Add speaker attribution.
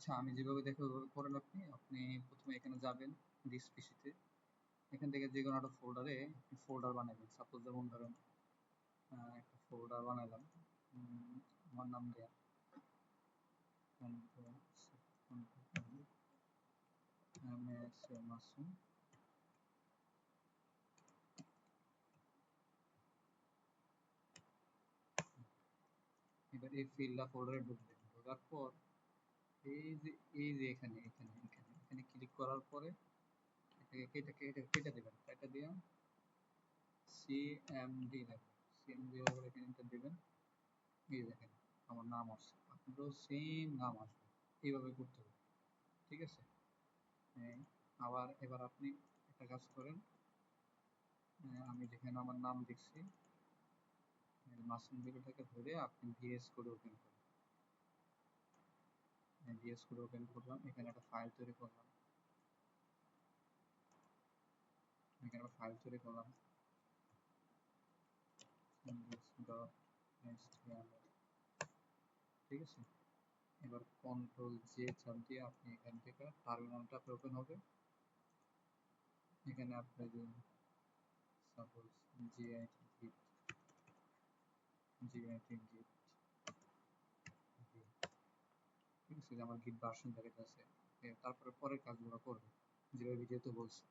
Speaker 1: আচ্ছা, আমি যেভাবে দেখো ওইভাবে করেন। আপনি আপনি প্রথমে এখানে যাবেন, দিস পিসিতে। এখান থেকে যে কোনো একটা ফোল্ডারে আপনি ফোল্ডার বানাবেন। সাপোজ যেমন ধরেন একটা ফোল্ডার বানালাম, আমার নাম দেয়া মাসুম। এবার এই ফিল্ডটা ফোল্ডারে ঢুকবেন, ঢোকার পর এই যে এখানে এখানে এখানে এখানে ক্লিক করার পরে এটাকে কেটে দেবেন। কেটে দিয়ে সিএমডি নেবেন। সিএমডি এখানে এন্টার দেবেন। এই দেখেন আমার নাম আসছে, আপনারও সেম নাম আসবে। এইভাবে করতে হবে, ঠিক আছে? আবার এবার আপনি একটা কাজ করেন, আমি যেখানে আমার নাম দেখছি মাসুম বিলটাকে ধরে আপনি ভিএস কোড ওপেন করেন। ভিএস কোড ওপেন করলাম, এখানে একটা ফাইল তৈরি করলাম। এখানে একটা ফাইল তৈরি করলাম index.html, ঠিক আছে? এবার কন্ট্রোল জে চাপ দিয়ে আপনি এখান থেকে টার্মিনালটা ওপেন হবে। এখানে আপনি যে সাপোজ git ঠিক আছে, আমার গিট ভার্সন দেখাইতেছে। তারপরে পরের কাজগুলো করবে যেভাবে ভিডিওতে বলছি।